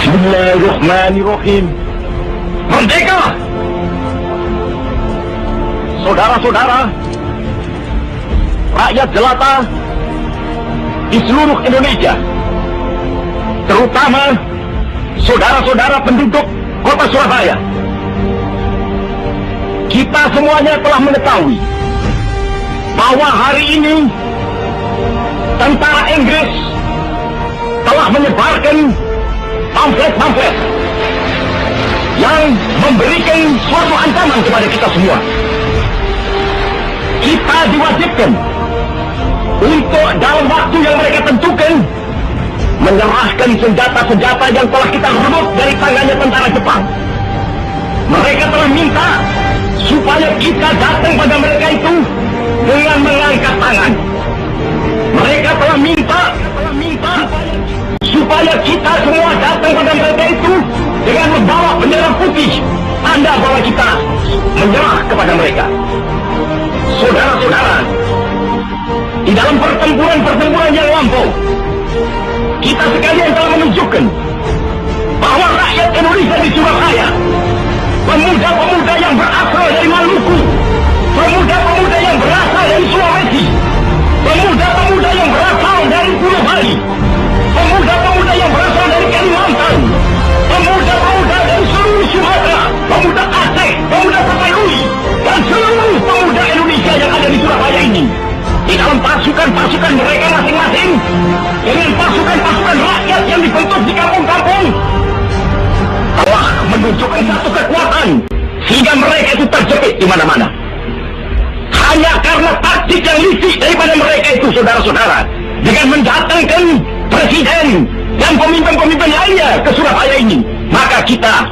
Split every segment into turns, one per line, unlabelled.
Bismillahirrahmanirrahim. Merdeka! Saudara-saudara, rakyat jelata di seluruh Indonesia, terutama saudara-saudara penduduk kota Surabaya, kita semuanya telah mengetahui bahwa hari ini tentara Inggris telah menyebarkan pamflet-pamflet yang memberikan suatu ancaman kepada kita semua. Kita diwajibkan untuk dalam waktu yang mereka tentukan menyerahkan senjata-senjata yang telah kita rebut dari tangannya tentara Jepang. Mereka telah minta supaya kita datang pada mereka itu dengan mengangkat tangan. Mereka telah minta supaya kita semua datang pada mereka itu dengan membawa bendera putih, tanda bahwa kita menyerah kepada mereka. Saudara-saudara, di dalam pertempuran yang lampau, kita sekalian telah menunjukkan bahwa rakyat Indonesia di Surabaya, pemuda-pemuda yang berasal dari Maluku, pemuda-pemuda yang berasal dari Sulawesi, pemuda-pemuda yang berasal dari Pulau Bali, pemuda-pemuda yang berasal dari Kalimantan, pemuda-pemuda dari seluruh Sumatera, pemuda Aceh, pemuda Tapanuli, dan seluruh pemuda Indonesia yang ada di Surabaya ini, di dalam pasukan-pasukan mereka masing-masing, dengan pasukan-pasukan rakyat yang dibentuk di kampung-kampung, telah menunjukkan satu kekuatan sehingga mereka itu terjepit di mana-mana. Hanya karena taktik yang licik daripada mereka itu, saudara-saudara, dengan mendatangkan presiden dan pemimpin-pemimpin lainnya ke Surabaya ini, maka kita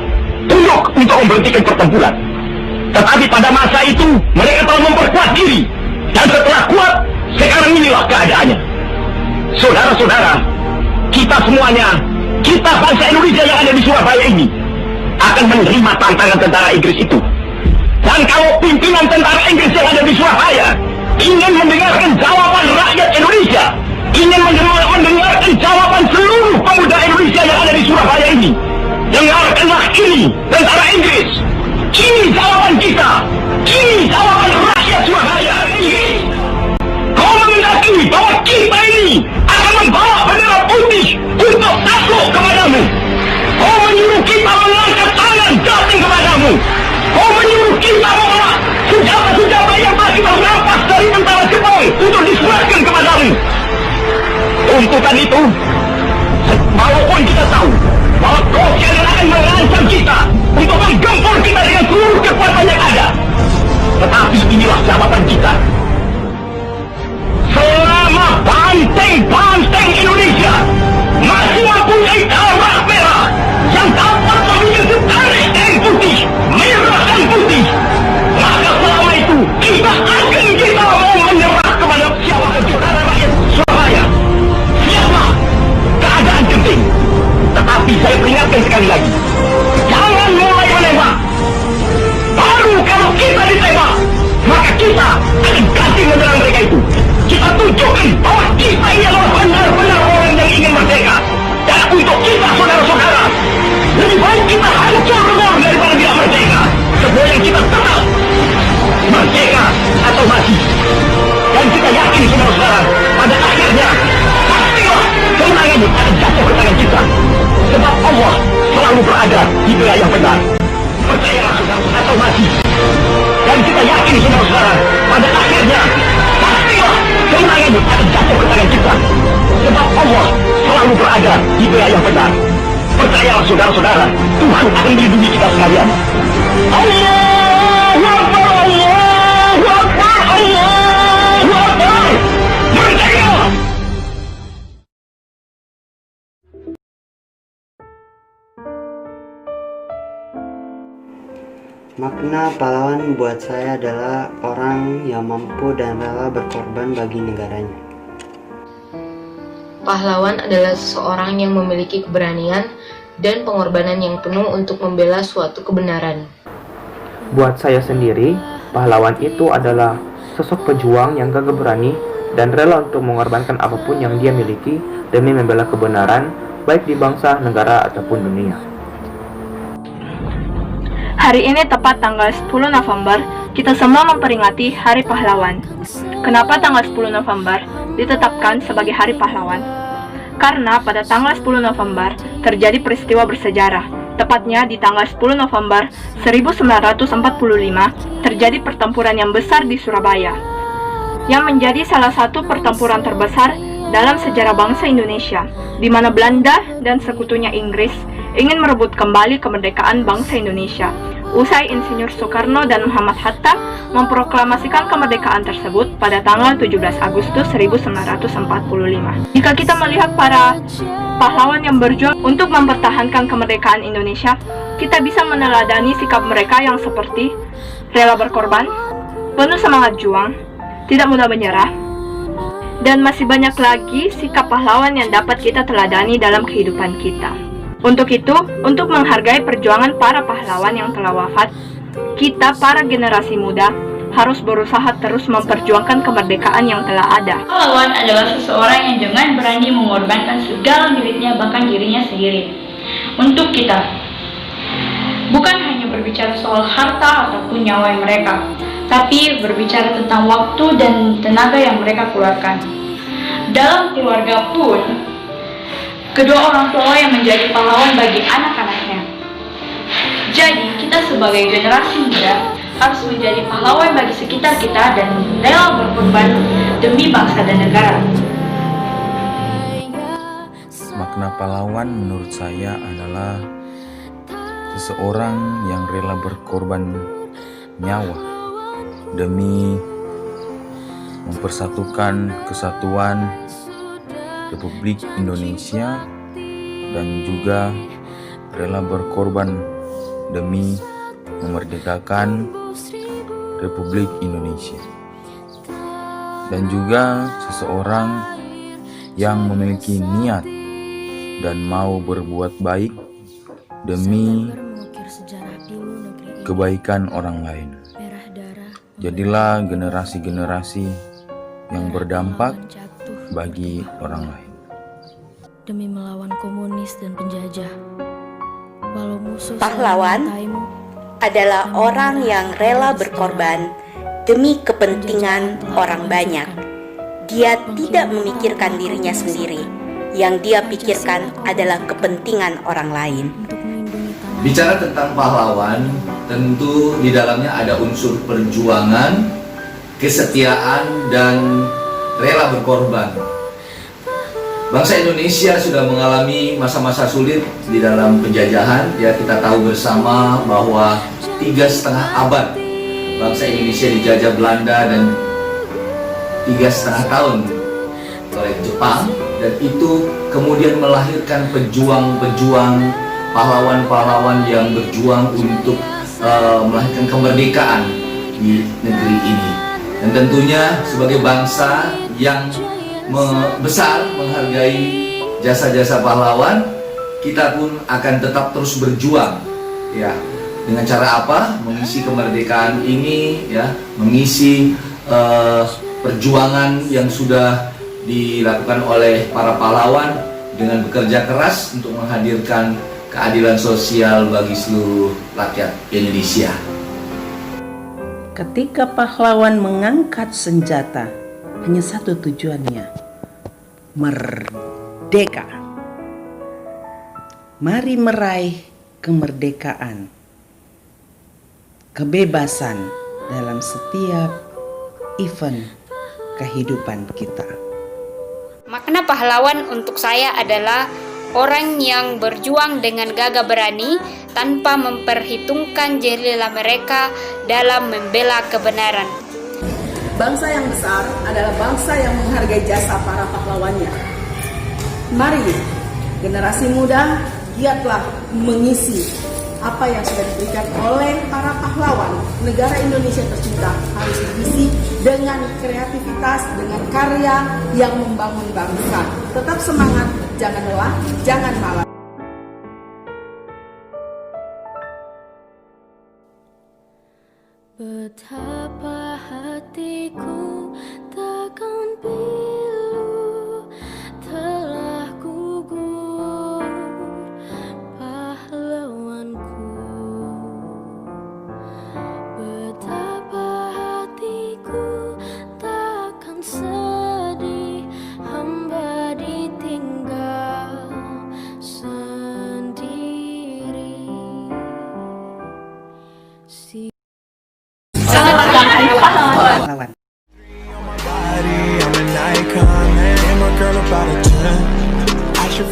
tunduk untuk memberhentikan pertempuran. Tetapi pada masa itu mereka telah memperkuat diri, dan setelah kuat, sekarang inilah keadaannya. Saudara-saudara, kita semuanya, kita bangsa Indonesia yang ada di Surabaya ini, akan menerima tantangan tentara Inggris itu. Dan kalau pimpinan tentara Inggris yang ada di Surabaya ingin mendengarkan jawaban rakyat Indonesia, ingin mendengarkan jawaban seluruh pemuda Indonesia yang ada di Surabaya ini, dengarkanlah ini tentara Inggris. Ini jawaban kita, ini jawaban rakyat Surabaya. Kau menghendaki bahwa kita ini akan membawa bendera putih untuk takluk kepadamu. Kau menyuruh kita mengangkat tangan datang kepadamu. Kau menyuruh kita membawa senjata-senjata yang telah kita rampas dari tentara Jepang untuk diserahkan kepadamu. Tuntutan itu, walaupun kita tahu bahwa kau akan mengancam kita untuk menggempur kita dengan seluruh kekuatan yang ada, tetapi inilah jawaban kita. Selama banteng-banteng Indonesia masih mempunyai darah merah yang dapat memiliki tarik dan putih, merah dan putih, maka selama itu kita mau menyerah kepada siapa saudara rakyat Surabaya. Siapa keadaan genting. Tetapi saya peringatkan sekali lagi, jangan mulai menembak. Baru kalau kita ditembak, maka kita akan ganti menyerang mereka itu. Kita tunjukkan bahwa kita ini adalah benar-benar orang yang ingin merdeka. Dan untuk kita, saudara-saudara, lebih baik kita hancur lebur daripada tidak merdeka. Semua yang kita tetap merdeka atau mati. Dan kita yakin, saudara-saudara, pada akhirnya pastilah kemenangan ini akan jatuh ke tangan kita. Sebab Allah selalu berada di bela yang benar. Percayalah, saudara, atau mati. Dan kita yakin, saudara-saudara, pada akhirnya pastilah kemenangan ini akan jatuh ke tangan kita. Sebab Allah selalu berada di bela yang benar. Percayalah, saudara-saudara, Tuhan akan melindungi kita sekalian. Allahu Akbar, Allahu Akbar, Allahu Akbar. Merdeka!
Makna pahlawan buat saya adalah orang yang mampu dan rela berkorban bagi negaranya.
Pahlawan adalah seseorang yang memiliki keberanian dan pengorbanan yang penuh untuk membela suatu kebenaran.
Buat saya sendiri, pahlawan itu adalah sosok pejuang yang gagah berani dan rela untuk mengorbankan apapun yang dia miliki demi membela kebenaran, baik di bangsa, negara, ataupun dunia.
Hari ini tepat tanggal 10 November, kita semua memperingati Hari Pahlawan. Kenapa tanggal 10 November ditetapkan sebagai Hari Pahlawan? Karena pada tanggal 10 November terjadi peristiwa bersejarah. Tepatnya di tanggal 10 November 1945 terjadi pertempuran yang besar di Surabaya, yang menjadi salah satu pertempuran terbesar dalam sejarah bangsa Indonesia, di mana Belanda dan sekutunya Inggris ingin merebut kembali kemerdekaan bangsa Indonesia. Usai Insinyur Soekarno dan Muhammad Hatta memproklamasikan kemerdekaan tersebut pada tanggal 17 Agustus 1945. Jika kita melihat para pahlawan yang berjuang untuk mempertahankan kemerdekaan Indonesia, kita bisa meneladani sikap mereka yang seperti rela berkorban, penuh semangat juang, tidak mudah menyerah, dan masih banyak lagi sikap pahlawan yang dapat kita teladani dalam kehidupan kita. Untuk itu, untuk menghargai perjuangan para pahlawan yang telah wafat, kita para generasi muda harus berusaha terus memperjuangkan kemerdekaan yang telah ada.
Pahlawan adalah seseorang yang dengan berani mengorbankan segala miliknya, bahkan dirinya sendiri, untuk kita. Bukan hanya berbicara soal harta ataupun nyawa mereka, tapi berbicara tentang waktu dan tenaga yang mereka keluarkan. Dalam keluarga pun, kedua orang tua yang menjadi pahlawan bagi anak-anaknya. Jadi, kita sebagai generasi muda harus menjadi pahlawan bagi sekitar kita dan rela berkorban demi bangsa dan negara.
Makna pahlawan menurut saya adalah seseorang yang rela berkorban nyawa demi mempersatukan kesatuan Republik Indonesia dan juga rela berkorban demi memerdekakan Republik Indonesia, dan juga seseorang yang memiliki niat dan mau berbuat baik demi kebaikan orang lain. Jadilah generasi-generasi yang berdampak bagi orang lain.
Demi melawan komunis dan penjajah. Walau musuh
pahlawan adalah orang yang rela berkorban demi kepentingan orang banyak. Dia tidak memikirkan dirinya sendiri. Yang dia pikirkan adalah kepentingan orang lain.
Bicara tentang pahlawan, tentu di dalamnya ada unsur perjuangan, kesetiaan, dan rela berkorban. Bangsa Indonesia sudah mengalami masa-masa sulit di dalam penjajahan. Ya, kita tahu bersama bahwa 3,5 abad bangsa Indonesia dijajah Belanda dan 3,5 tahun oleh Jepang, dan itu kemudian melahirkan pejuang-pejuang, pahlawan-pahlawan yang berjuang untuk melahirkan kemerdekaan di negeri ini. Dan tentunya sebagai bangsa yang besar menghargai jasa-jasa pahlawan, kita pun akan tetap terus berjuang, ya. Dengan cara apa? Mengisi kemerdekaan ini, ya, mengisi perjuangan yang sudah dilakukan oleh para pahlawan dengan bekerja keras untuk menghadirkan keadilan sosial bagi seluruh rakyat Indonesia.
Ketika pahlawan mengangkat senjata, hanya satu tujuannya, merdeka. Mari meraih kemerdekaan, kebebasan dalam setiap event kehidupan kita.
Makna pahlawan untuk saya adalah orang yang berjuang dengan gagah berani tanpa memperhitungkan jerilah mereka dalam membela kebenaran.
Bangsa yang besar adalah bangsa yang menghargai jasa para pahlawannya. Mari, generasi muda, giatlah mengisi apa yang sudah diberikan oleh para pahlawan. Negara Indonesia tercinta harus diisi dengan kreativitas, dengan karya yang membangun bangsa. Tetap semangat, jangan lelah, jangan malas.
Betapa hatiku takkan pilu telah gugur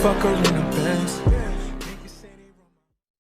fuck her in a Benz.